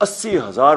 80,000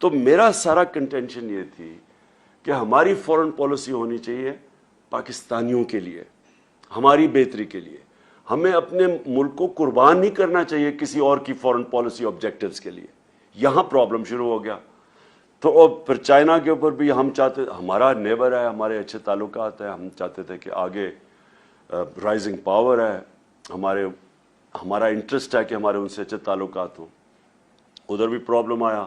تو میرا سارا کنٹینشن یہ تھی کہ ہماری فورن پالیسی ہونی چاہیے پاکستانیوں کے لیے، ہماری بہتری کے لیے. ہمیں اپنے ملک کو قربان نہیں کرنا چاہیے کسی اور کی فورن پالیسی آبجیکٹیوز کے لیے. یہاں پرابلم شروع ہو گیا. تو پھر چائنا کے اوپر بھی ہم چاہتے، ہمارا نیبر ہے، ہمارے اچھے تعلقات ہیں، ہم چاہتے تھے کہ آگے رائزنگ پاور ہے، ہمارا انٹرسٹ ہے کہ ہمارے ان سے اچھے تعلقات ہوں. ادھر بھی پرابلم آیا.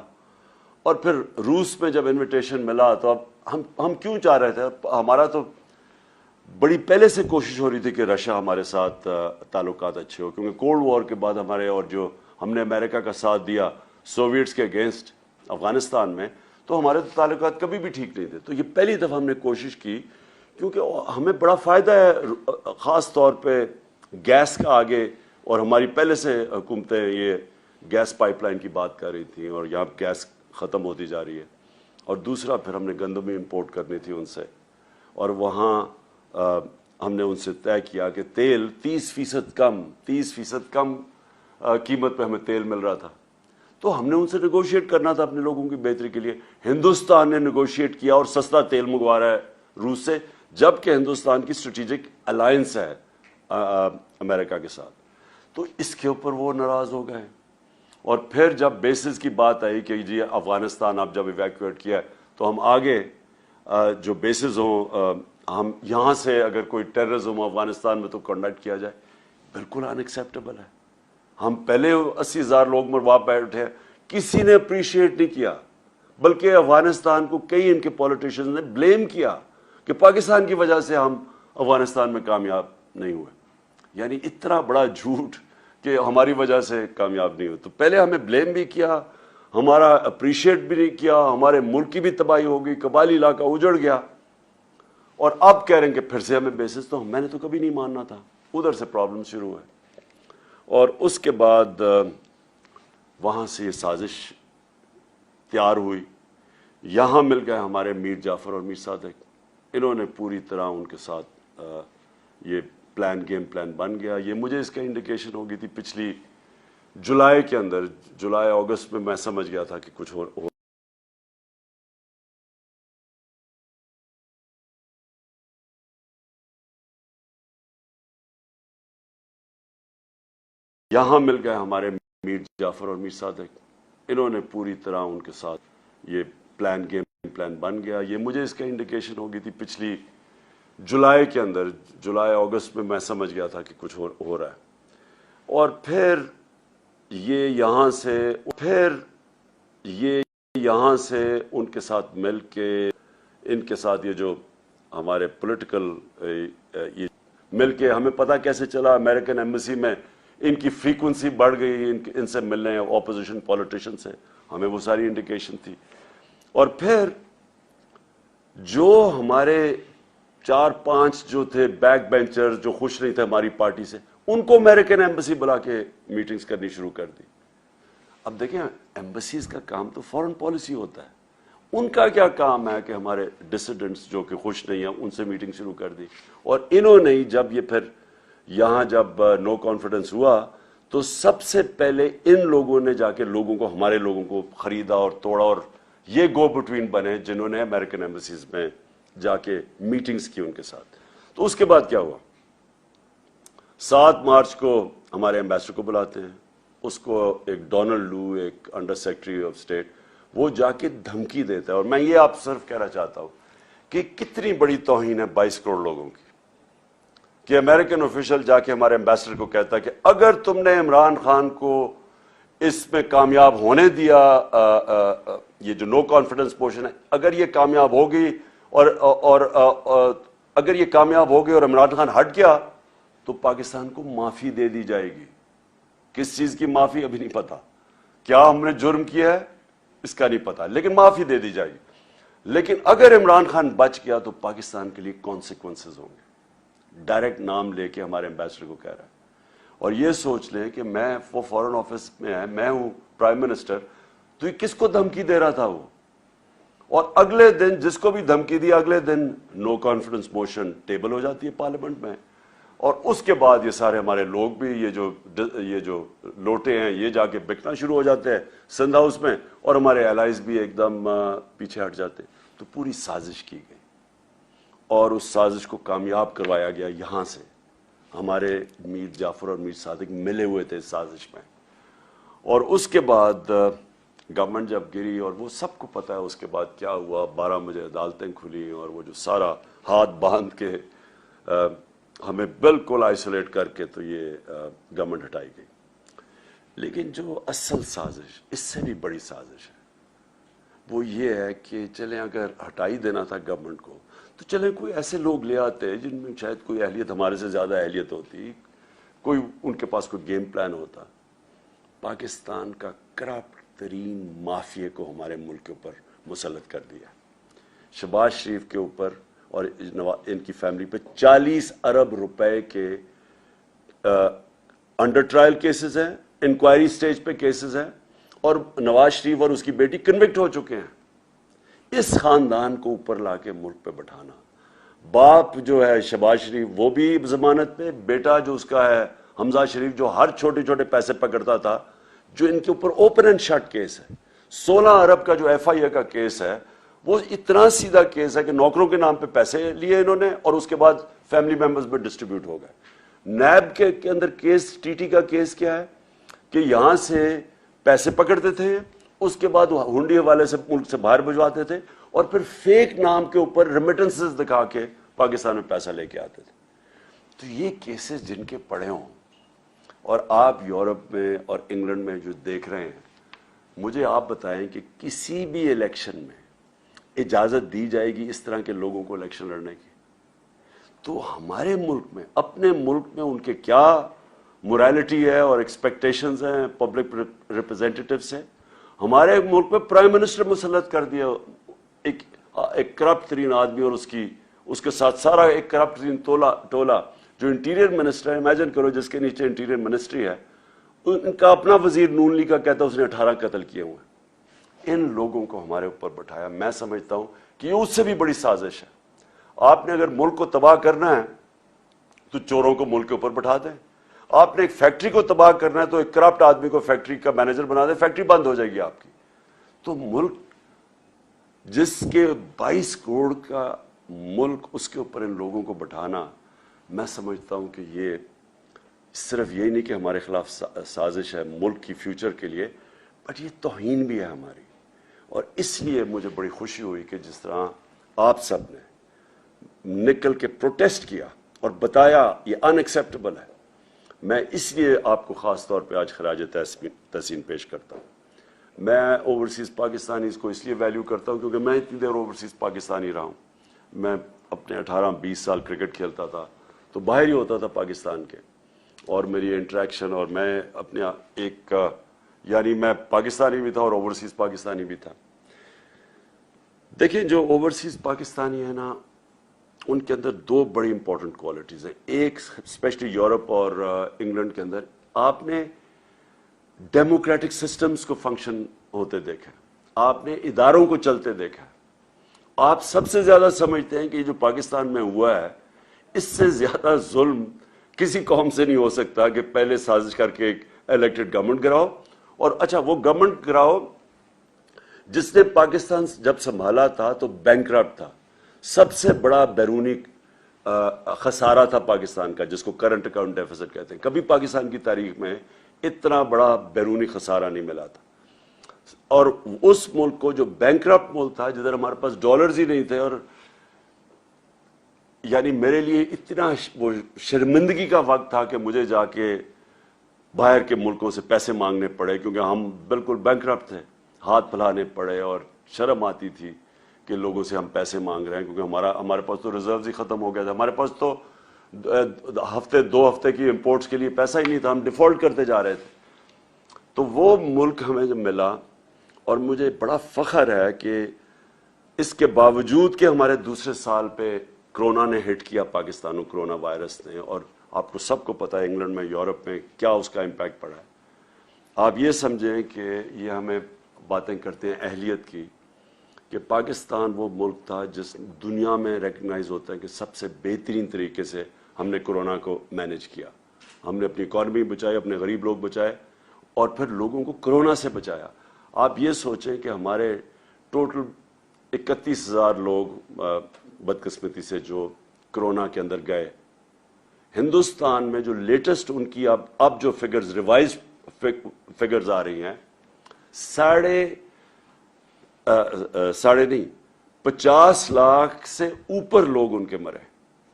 اور پھر روس میں جب انویٹیشن ملا تو اب ہم کیوں چاہ رہے تھے، ہمارا تو بڑی پہلے سے کوشش ہو رہی تھی کہ رشیا ہمارے ساتھ تعلقات اچھے ہو، کیونکہ کولڈ وار کے بعد ہمارے، اور جو ہم نے امریکہ کا ساتھ دیا سوویٹس کے اگینسٹ افغانستان میں، تو ہمارے تو تعلقات کبھی بھی ٹھیک نہیں تھے. تو یہ پہلی دفعہ ہم نے کوشش کی، کیونکہ ہمیں بڑا فائدہ ہے خاص طور پہ گیس کا آگے، اور ہماری پہلے سے حکومتیں یہ گیس پائپ لائن کی بات کر رہی تھیں، اور یہاں گیس ختم ہوتی جا رہی ہے. اور دوسرا پھر ہم نے گندم امپورٹ کرنی تھی ان سے، اور وہاں ہم نے ان سے طے کیا کہ تیل 30% کم قیمت پہ ہمیں تیل مل رہا تھا. تو ہم نے ان سے نیگوشیٹ کرنا تھا اپنے لوگوں کی بہتری کے لیے. ہندوستان نے نیگوشیٹ کیا اور سستا تیل منگوا رہا ہے روس سے، جبکہ ہندوستان کی اسٹریٹجک الائنس ہے امریکہ کے ساتھ. تو اس کے اوپر وہ ناراض ہو گئے. اور پھر جب بیسز کی بات آئی کہ جی افغانستان آپ جب ایویکویٹ کیا ہے تو ہم آگے جو بیسز ہوں، ہم یہاں سے اگر کوئی ٹیررزم افغانستان میں تو کنڈکٹ کیا جائے، بالکل ان ایکسیپٹیبل ہے. ہم پہلے 80,000 لوگ مروا بیٹھے، کسی نے اپریشیٹ نہیں کیا، بلکہ افغانستان کو کئی ان کے پولیٹیشنز نے بلیم کیا کہ پاکستان کی وجہ سے ہم افغانستان میں کامیاب نہیں ہوئے. یعنی اتنا بڑا جھوٹ کہ ہماری وجہ سے کامیاب نہیں ہوئے. تو پہلے ہمیں بلیم بھی کیا، ہمارا اپریشیٹ بھی نہیں کیا، ہمارے ملک کی بھی تباہی ہو گئی، قبائلی علاقہ اجڑ گیا. اور اب کہہ رہے ہیں کہ پھر سے ہمیں بیسس، تو میں نے تو کبھی نہیں ماننا تھا. ادھر سے پرابلم شروع ہوئے. اور اس کے بعد وہاں سے یہ سازش تیار ہوئی. یہاں مل گئے ہمارے میر جعفر اور میر صادق. انہوں نے پوری طرح ان کے ساتھ یہ گیم پلان بن گیا. یہ مجھے اس کا انڈیکیشن ہو گئی تھی پچھلی جولائی کے اندر، جولائی اگست میں میں سمجھ گیا تھا کہ کچھ ہو. یہاں مل گئے ہمارے میر جعفر اور میر صادق. انہوں نے پوری طرح ان کے ساتھ یہ گیم پلان بن گیا. یہ مجھے اس کا انڈیکیشن ہو گئی تھی پچھلی جولائی کے اندر، جولائی اگست میں میں سمجھ گیا تھا کہ کچھ ہو رہا ہے. اور پھر یہ یہاں سے ان کے ساتھ مل کے، ان کے ساتھ یہ جو ہمارے پولیٹیکل یہ مل کے، ہمیں پتہ کیسے چلا امریکن ایمبیسی میں ان کی فریکوینسی بڑھ گئی ان سے ملنے اپوزیشن پولیٹیشن سے، ہمیں وہ ساری انڈیکیشن تھی. اور پھر جو ہمارے 4-5 جو تھے بیک بینچر جو خوش نہیں تھے ہماری پارٹی سے، ان کو امریکن ایمبیسی بلا کے میٹنگز کرنی شروع کر دی. اب دیکھیں ایمبیسیز کا کام تو فورن پالیسی ہوتا ہے، ان کا کیا کام ہے کہ ہمارے ڈسیڈنٹس جو کہ خوش نہیں ہیں ان سے میٹنگ شروع کر دی. اور انہوں نے جب یہ پھر یہاں جب نو کانفیڈنس ہوا تو سب سے پہلے ان لوگوں نے جا کے لوگوں کو، ہمارے لوگوں کو خریدا اور توڑا، اور یہ گو بٹوین بنے جنہوں نے امریکن ایمبیسیز میں جا کے میٹنگز کی ان کے ساتھ. تو اس کے بعد کیا ہوا، 7 مارچ کو ہمارے ایمبیسڈر کو بلاتے ہیں. اس کو ایک ڈونلڈ لو، ایک انڈر سیکرٹری آف اسٹیٹ، وہ جا کے دھمکی دیتا ہے. اور میں یہ آپ صرف کہنا چاہتا ہوں کہ کتنی بڑی توہین ہے 22 کروڑ لوگوں کی، کہ امریکن آفیشل جا کے ہمارے ایمبیسڈر کو کہتا ہے کہ اگر تم نے عمران خان کو اس میں کامیاب ہونے دیا، یہ جو نو کانفیڈنس موشن ہے، اگر یہ کامیاب ہوگی اور اگر یہ کامیاب ہو گئی اور عمران خان ہٹ گیا تو پاکستان کو معافی دے دی جائے گی. کس چیز کی معافی ابھی نہیں پتا، کیا ہم نے جرم کیا ہے اس کا نہیں پتا، لیکن معافی دے دی جائے گی. لیکن اگر عمران خان بچ گیا تو پاکستان کے لیے کانسیکوینسز ہوں گے. ڈائریکٹ نام لے کے ہمارے ایمبیسڈر کو کہہ رہا ہے. اور یہ سوچ لیں کہ میں وہ فورن آفس میں ہے، میں ہوں پرائم منسٹر، تو یہ کس کو دھمکی دے رہا تھا وہ. اور اگلے دن جس کو بھی دھمکی دی، اگلے دن نو کانفیڈنس موشن ٹیبل ہو جاتی ہے پارلیمنٹ میں. اور اس کے بعد یہ سارے ہمارے لوگ بھی یہ جو لوٹے ہیں یہ جا کے بکنا شروع ہو جاتے ہیں سندھ ہاؤس میں، اور ہمارے الائز بھی ایک دم پیچھے ہٹ جاتے ہیں۔ تو پوری سازش کی گئی اور اس سازش کو کامیاب کروایا گیا یہاں سے۔ ہمارے میر جعفر اور میر صادق ملے ہوئے تھے اس سازش میں، اور اس کے بعد گورنمنٹ جب گری، اور وہ سب کو پتہ ہے اس کے بعد کیا ہوا، 12 بجے عدالتیں کھلی اور وہ جو سارا ہاتھ باندھ کے ہمیں بالکل آئسولیٹ کر کے تو یہ گورنمنٹ ہٹائی گئی۔ لیکن جو اصل سازش اس سے بھی بڑی سازش ہے وہ یہ ہے کہ چلیں اگر ہٹائی دینا تھا گورنمنٹ کو تو چلیں کوئی ایسے لوگ لے آتے جن میں شاید کوئی اہلیت ہمارے سے زیادہ اہلیت ہوتی، کوئی ان کے پاس کوئی گیم پلان ہوتا۔ پاکستان کا کرپٹ ترین مافیا کو ہمارے ملک کے اوپر مسلط کر دیا، شہباز شریف کے اوپر اور ان کی فیملی پہ 40 ارب روپے کے انڈر ٹرائل کیسز ہیں، انکوائری سٹیج پہ کیسز ہیں، اور نواز شریف اور اس کی بیٹی کنوکٹ ہو چکے ہیں۔ اس خاندان کو اوپر لا کے ملک پہ بٹھانا، باپ جو ہے شہباز شریف وہ بھی ضمانت پہ، بیٹا جو اس کا ہے حمزہ شریف جو ہر چھوٹے چھوٹے پیسے پکڑتا تھا، جو ان کے اوپر اوپن اینڈ شٹ کیس ہے۔ 16 ارب کا جو ایف آئی اے کا کیس ہے وہ اتنا سیدھا کیس ہے کہ نوکروں کے نام پہ پیسے لیے انہوں نے اور اس کے بعد فیملی ممبرز میں ڈسٹریبیوٹ ہو گئے۔ نیب کے اندر کیس، ٹی ٹی کا کیس کیا ہے کہ یہاں سے پیسے پکڑتے تھے، اس کے بعد ہنڈی حوالے سے ملک سے باہر بھجواتے تھے، اور پھر فیک نام کے اوپر ریمیٹنسز دکھا کے پاکستان میں پیسہ لے کے آتے تھے۔ تو یہ کیسز جن کے پڑے ہوں، اور آپ یورپ میں اور انگلینڈ میں جو دیکھ رہے ہیں، مجھے آپ بتائیں کہ کسی بھی الیکشن میں اجازت دی جائے گی اس طرح کے لوگوں کو الیکشن لڑنے کی؟ تو ہمارے ملک میں، اپنے ملک میں ان کے کیا مورالٹی ہے اور ایکسپیکٹیشنز ہیں پبلک ریپرزینٹیٹیو سے؟ ہمارے ملک میں پرائم منسٹر مسلط کر دیا ایک کرپٹ ترین آدمی، اور اس کے ساتھ سارا ایک کرپٹ ترین ٹولہ جو انٹیریئر منسٹر ہے، امیجن کرو جس کے نیچے انٹیریئر منسٹری ہے، ان کا اپنا وزیر نون لیگ کا کہتا ہے اس نے 18 قتل کیے ہوئے ہیں۔ ان لوگوں کو ہمارے اوپر بٹھایا، میں سمجھتا ہوں کہ یہ اس سے بھی بڑی سازش ہے۔ آپ نے اگر ملک کو تباہ کرنا ہے تو چوروں کو ملک کے اوپر بٹھا دیں، آپ نے ایک فیکٹری کو تباہ کرنا ہے تو ایک کرپٹ آدمی کو فیکٹری کا مینیجر بنا دیں، فیکٹری بند ہو جائے گی آپ کی۔ تو ملک جس کے 22 کروڑ کا ملک، اس کے اوپر ان لوگوں کو بٹھانا، میں سمجھتا ہوں کہ یہ صرف یہی نہیں کہ ہمارے خلاف سازش ہے ملک کی فیوچر کے لیے، بٹ یہ توہین بھی ہے ہماری۔ اور اس لیے مجھے بڑی خوشی ہوئی کہ جس طرح آپ سب نے نکل کے پروٹیسٹ کیا اور بتایا یہ ان ایکسیپٹیبل ہے، میں اس لیے آپ کو خاص طور پہ آج خراج تحسین پیش کرتا ہوں۔ میں اوورسیز پاکستانیز کو اس لیے ویلیو کرتا ہوں کیونکہ میں اتنی دیر اوورسیز پاکستانی رہا ہوں۔ میں اپنے 18-20 سال کرکٹ کھیلتا تھا تو باہر ہی ہوتا تھا پاکستان کے، اور میری انٹریکشن، اور میں اپنے ایک یعنی میں پاکستانی بھی تھا اور اوورسیز پاکستانی بھی تھا۔ دیکھیں جو اوورسیز پاکستانی ہیں نا، ان کے اندر 2 بڑی امپورٹنٹ کوالٹیز ہیں۔ ایک اسپیشلی یورپ اور انگلینڈ کے اندر آپ نے ڈیموکریٹک سسٹمز کو فنکشن ہوتے دیکھا، آپ نے اداروں کو چلتے دیکھا۔ آپ سب سے زیادہ سمجھتے ہیں کہ یہ جو پاکستان میں ہوا ہے اس سے زیادہ ظلم کسی قوم سے نہیں ہو سکتا کہ پہلے سازش کر کے ایک الیکٹڈ گورنمنٹ گراؤ، اور اچھا وہ گورنمنٹ گراؤ جس نے پاکستان جب سنبھالا تھا تو بینکرپٹ تھا، سب سے بڑا بیرونی خسارہ تھا پاکستان کا، جس کو کرنٹ اکاؤنٹ ڈیفیسٹ کہتے ہیں۔ کبھی پاکستان کی تاریخ میں اتنا بڑا بیرونی خسارہ نہیں ملا تھا، اور اس ملک کو جو بینکرپٹ ملک تھا، جدھر ہمارے پاس ڈالرز ہی نہیں تھے، اور یعنی میرے لیے اتنا وہ شرمندگی کا وقت تھا کہ مجھے جا کے باہر کے ملکوں سے پیسے مانگنے پڑے کیونکہ ہم بالکل بینکرپٹ تھے، ہاتھ پھیلانے پڑے، اور شرم آتی تھی کہ لوگوں سے ہم پیسے مانگ رہے ہیں کیونکہ ہمارے پاس تو ریزروز ہی ختم ہو گیا تھا، ہمارے پاس تو 2 ہفتے کی امپورٹس کے لیے پیسہ ہی نہیں تھا، ہم ڈیفالٹ کرتے جا رہے تھے۔ تو وہ ملک ہمیں جب ملا، اور مجھے بڑا فخر ہے کہ اس کے باوجود کہ ہمارے دوسرے سال پہ کرونا نے ہٹ کیا پاکستان کو، کرونا وائرس نے، اور آپ کو سب کو پتہ ہے انگلینڈ میں، یورپ میں کیا اس کا امپیکٹ پڑا ہے۔ آپ یہ سمجھیں کہ یہ ہمیں باتیں کرتے ہیں اہلیت کی، کہ پاکستان وہ ملک تھا جس دنیا میں ریکگنائز ہوتا ہے کہ سب سے بہترین طریقے سے ہم نے کورونا کو مینج کیا. ہم نے اپنی اکانومی بچائی, اپنے غریب لوگ بچائے, اور پھر لوگوں کو کورونا سے بچایا. آپ یہ سوچیں کہ ہمارے ٹوٹل 31,000 لوگ بدقسمتی سے جو کورونا کے اندر گئے. ہندوستان میں جو لیٹسٹ ان کی اب جو فگرز, ریوائز فگرز آ رہی ہیں, 50 لاکھ سے اوپر لوگ ان کے مرے.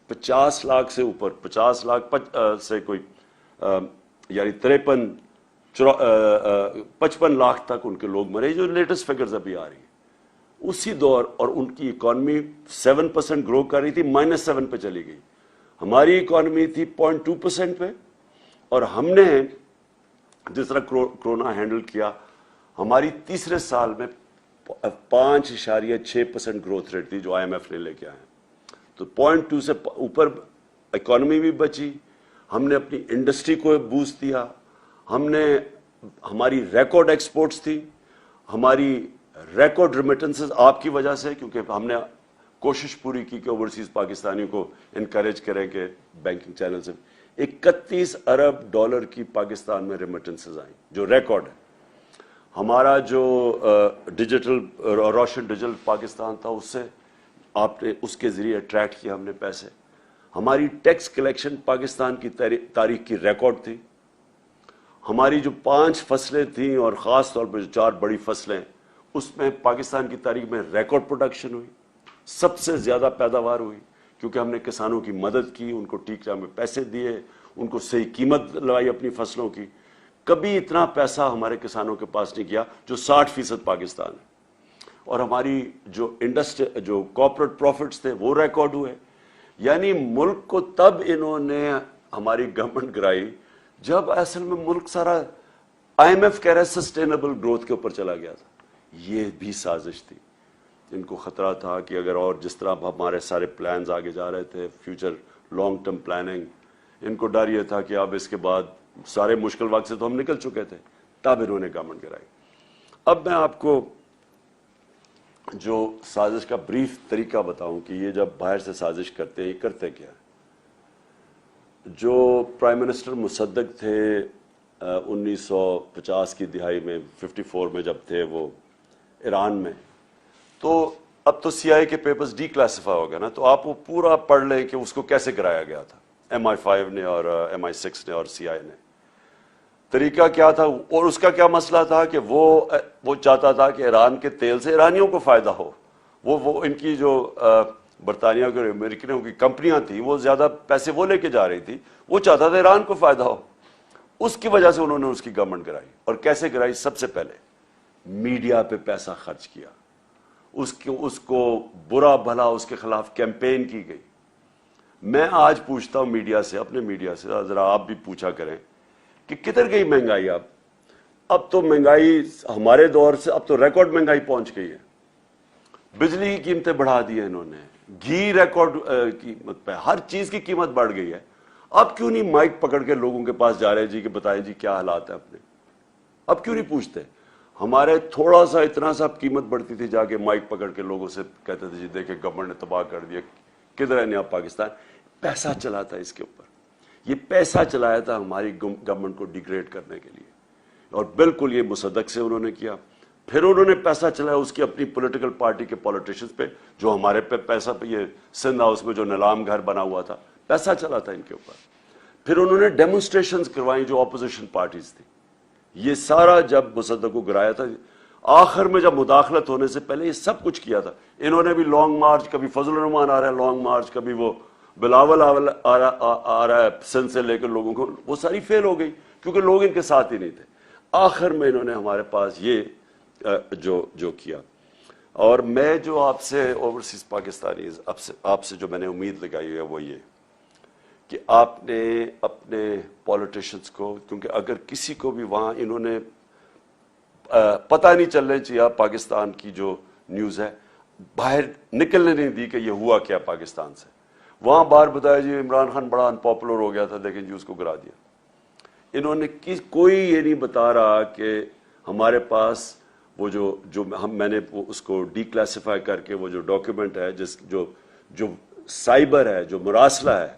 50 لاکھ سے اوپر, 50 لاکھ سے کوئی یعنی 55 لاکھ تک ان کے لوگ مرے, جو لیٹسٹ فگرز ابھی آ رہی ہیں. اسی دور, اور ان کی اکانومی 7% گرو کر رہی تھی, -7 پہ چلی گئی. ہماری اکانومی تھی 0.2% پہ, اور ہم نے جس طرح کرونا ہینڈل کیا, ہماری تیسرے سال میں 5.6% گروتھ ریٹ تھی جو IMF نے لے کے آئے. تو 0.2 سے اوپر اکانومی بھی بچی, ہم نے اپنی انڈسٹری کو بوسٹ دیا, ہماری ریکارڈ ایکسپورٹس تھی, ہماری ریکارڈ ریمیٹنسز آپ کی وجہ سے, کیونکہ ہم نے کوشش پوری کی کہ اوورسیز پاکستانیوں کو انکریج کریں کہ بینکنگ چینل سے. 31 ارب ڈالر کی پاکستان میں ریمیٹنسز آئیں, جو ریکارڈ ہے. ہمارا جو ڈیجیٹل روشن ڈیجیٹل پاکستان تھا, اس سے آپ نے اس کے ذریعے اٹریکٹ کیا ہم نے پیسے. ہماری ٹیکس کلیکشن پاکستان کی تاریخ کی ریکارڈ تھی. ہماری جو 5 فصلیں تھیں, اور خاص طور پر جو 4 بڑی فصلیں, اس میں پاکستان کی تاریخ میں ریکارڈ پروڈکشن ہوئی, سب سے زیادہ پیداوار ہوئی, کیونکہ ہم نے کسانوں کی مدد کی, ان کو ٹھیک ٹائم میں پیسے دیے, ان کو صحیح قیمت لگائی اپنی فصلوں کی. کبھی اتنا پیسہ ہمارے کسانوں کے پاس نہیں کیا جو 60% پاکستان ہے. اور ہماری جو انڈسٹری جو کارپوریٹ پروفٹس تھے وہ ریکارڈ ہوئے. یعنی ملک کو تب انہوں نے ہماری گورنمنٹ گرائی جب اصل میں ملک سارا IMF کہہ رہا ہے سسٹینیبل گروتھ کے اوپر چلا گیا تھا. یہ بھی سازش تھی. ان کو خطرہ تھا کہ اگر اور جس طرح ہمارے سارے پلانز آگے جا رہے تھے, فیوچر لانگ ٹرم پلاننگ, ان کو ڈر یہ تھا کہ اب اس کے بعد سارے مشکل وقت سے تو ہم نکل چکے تھے, تب انہوں نے گورنمنٹ گرائی. اب میں آپ کو جو سازش کا بریف طریقہ بتاؤں کہ یہ جب باہر سے سازش کرتے ہیں, یہ کرتے کیا ہے. جو پرائم منسٹر مصدق تھے 1950 کی دہائی میں, 54 میں جب تھے وہ ایران میں, تو اب تو CIA کے پیپرز ڈی کلاسیفائی ہو گئے نا, تو آپ وہ پورا پڑھ لیں کہ اس کو کیسے کرایا گیا تھا MI5 نے اور MI6 نے اور CIA نے. طریقہ کیا تھا, اور اس کا کیا مسئلہ تھا کہ وہ چاہتا تھا کہ ایران کے تیل سے ایرانیوں کو فائدہ ہو. وہ ان کی جو برطانیہ کے اور امریکنوں کی کمپنیاں تھیں, وہ زیادہ پیسے وہ لے کے جا رہی تھی, وہ چاہتا تھا ایران کو فائدہ ہو. اس کی وجہ سے انہوں نے اس کی گورنمنٹ گرائی. اور کیسے گرائی؟ سب سے پہلے میڈیا پہ پیسہ خرچ کیا, اس کو برا بھلا اس کے خلاف کیمپین کی گئی. میں آج پوچھتا ہوں میڈیا سے, اپنے میڈیا سے, ذرا آپ بھی پوچھا کریں کہ کدھر گئی مہنگائی. اب تو مہنگائی ہمارے دور سے اب تو ریکارڈ مہنگائی پہنچ گئی ہے. بجلی کی قیمتیں بڑھا دی ہیں انہوں نے, گھی ریکارڈ قیمت پہ, ہر چیز کی قیمت بڑھ گئی ہے. اب کیوں نہیں مائک پکڑ کے لوگوں کے پاس جا رہے جی کہ بتائیں جی کیا حالات ہیں اپنے؟ اب کیوں نہیں پوچھتے؟ ہمارے تھوڑا سا اتنا سا قیمت بڑھتی تھی, جا کے مائک پکڑ کے لوگوں سے کہتے تھے جی دیکھیں گورنمنٹ نے تباہ کر دیا, کدھر ہے نیا پاکستان. پیسہ چلا تھا اس کے اوپر, یہ پیسہ چلایا تھا ہماری گورنمنٹ کو ڈیگریڈ کرنے کے لیے. اور بالکل یہ مصدق سے انہوں نے کیا. پھر انہوں نے پیسہ چلایا اس کی اپنی پولیٹیکل پارٹی کے پولیٹیشنز پہ, جو ہمارے پہ پیسہ پہ, یہ سندھ ہاؤس میں جو نیلام گھر بنا ہوا تھا, پیسہ چلا تھا ان کے اوپر. پھر انہوں نے ڈیمونسٹریشنز کروائیں جو اپوزیشن پارٹیز تھی. یہ سارا جب مصدق کو گرایا تھا, آخر میں جب مداخلت ہونے سے پہلے یہ سب کچھ کیا تھا. انہوں نے بھی لانگ مارچ, کبھی فضل الرحمان آ رہا ہے لانگ مارچ, کبھی وہ بلاول آ رہا ہے سندھ سے لے کر لوگوں کو, وہ ساری فیل ہو گئی کیونکہ لوگ ان کے ساتھ ہی نہیں تھے. آخر میں انہوں نے ہمارے پاس یہ جو کیا. اور میں جو آپ سے اوورسیز پاکستانیز آپ سے جو میں نے امید لگائی ہے وہ یہ کہ آپ نے اپنے پولیٹیشنز کو, کیونکہ اگر کسی کو بھی وہاں انہوں نے پتہ نہیں چلنے چاہیے پاکستان کی جو نیوز ہے, باہر نکلنے نہیں دی کہ یہ ہوا کیا پاکستان سے. وہاں باہر بتایا جی عمران خان بڑا انپاپولر ہو گیا تھا, لیکن جی اس کو گرا دیا. انہوں نے کوئی یہ نہیں بتا رہا کہ ہمارے پاس وہ جو میں نے اس کو ڈی کلاسیفائی کر کے وہ جو ڈاکیومنٹ ہے جو سائبر ہے, جو مراسلہ ہے,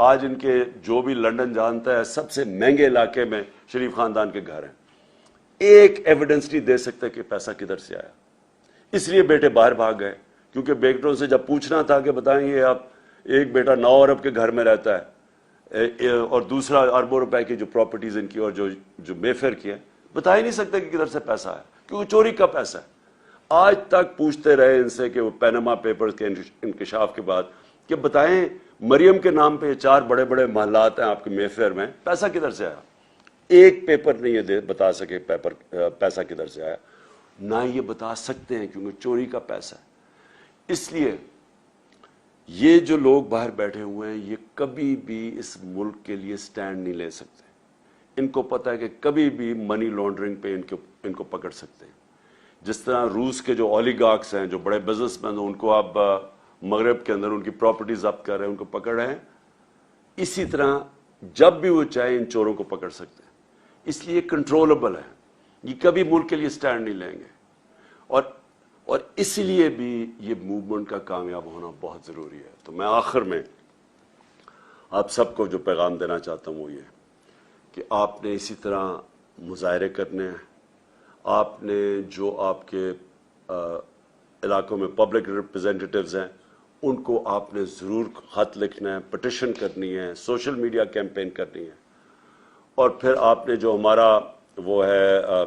آج ان کے جو بھی لنڈن جانتا ہے سب سے مہنگے علاقے میں شریف خاندان کے گھر ہیں. ایک ایویڈنس نہیں دے سکتا کہ پیسہ کدھر سے آیا. اس لیے بیٹے باہر بھاگ گئے, کیونکہ بیٹوں سے جب پوچھنا تھا کہ بتائیں یہ آپ, ایک بیٹا 9 ارب کے گھر میں رہتا ہے اور دوسرا اربوں روپے کی جو پراپرٹیز ان کی اور جو مے فیئر کی ہے, بتا ہی نہیں سکتے کہ کدھر سے پیسہ آیا, کیونکہ چوری کا پیسہ ہے. آج تک پوچھتے رہے ان سے کہ وہ پینما پیپرز کے انکشاف کے بعد کہ بتائیں مریم کے نام پہ 4 بڑے بڑے محلات ہیں آپ کے مے فیئر میں, پیسہ کدھر سے آیا؟ ایک پیپر نہیں یہ بتا سکے پیسہ کدھر سے آیا, نہ یہ بتا سکتے ہیں کیونکہ چوری کا پیسہ ہے. اس لیے یہ جو لوگ باہر بیٹھے ہوئے ہیں یہ کبھی بھی اس ملک کے لیے سٹینڈ نہیں لے سکتے. ان کو پتہ ہے کہ کبھی بھی منی لانڈرنگ پہ ان کو پکڑ سکتے ہیں. جس طرح روس کے جو اولیگارکس ہیں, جو بڑے بزنس مین ہیں, ان کو آپ مغرب کے اندر ان کی پراپرٹی ضبط کر رہے ہیں, ان کو پکڑ رہے ہیں, اسی طرح جب بھی وہ چاہے ان چوروں کو پکڑ سکتے ہیں. اس لیے کنٹرولبل ہے, یہ کبھی ملک کے لیے سٹینڈ نہیں لیں گے. اور اس لیے بھی یہ موومنٹ کا کامیاب ہونا بہت ضروری ہے. تو میں آخر میں آپ سب کو جو پیغام دینا چاہتا ہوں وہ یہ کہ آپ نے اسی طرح مظاہرے کرنے ہیں. آپ نے جو آپ کے علاقوں میں پبلک ریپرزینٹیٹیوز ہیں ان کو آپ نے ضرور خط لکھنا ہے, پٹیشن کرنی ہے, سوشل میڈیا کیمپین کرنی ہے. اور پھر آپ نے جو ہمارا وہ ہے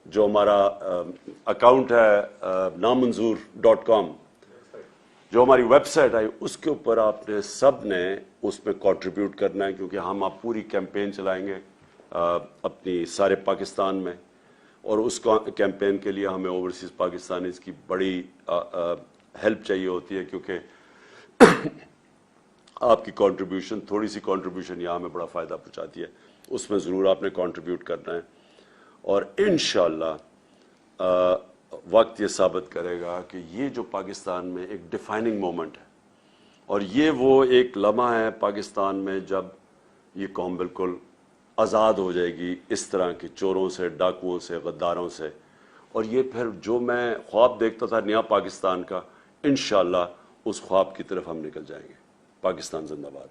جو ہمارا اکاؤنٹ ہے نامنظور.com, جو ہماری ویب سائٹ آئی, اس کے اوپر آپ نے سب نے اس میں کنٹریبیوٹ کرنا ہے, کیونکہ ہم آپ پوری کیمپین چلائیں گے اپنی سارے پاکستان میں. اور اس کیمپین کے لیے ہمیں اوورسیز پاکستانیز کی بڑی ہیلپ چاہیے ہوتی ہے, کیونکہ آپ کی کنٹریبیوشن, تھوڑی سی کنٹریبیوشن یہاں ہمیں بڑا فائدہ پہنچاتی ہے. اس میں ضرور آپ نے کنٹریبیوٹ کرنا ہے. اور انشاءاللہ وقت یہ ثابت کرے گا کہ یہ جو پاکستان میں ایک ڈیفائننگ مومنٹ ہے, اور یہ وہ ایک لمحہ ہے پاکستان میں جب یہ قوم بالکل آزاد ہو جائے گی اس طرح کے چوروں سے, ڈاکوؤں سے, غداروں سے. اور یہ پھر جو میں خواب دیکھتا تھا نیا پاکستان کا, انشاءاللہ اس خواب کی طرف ہم نکل جائیں گے. پاکستان زندہ باد.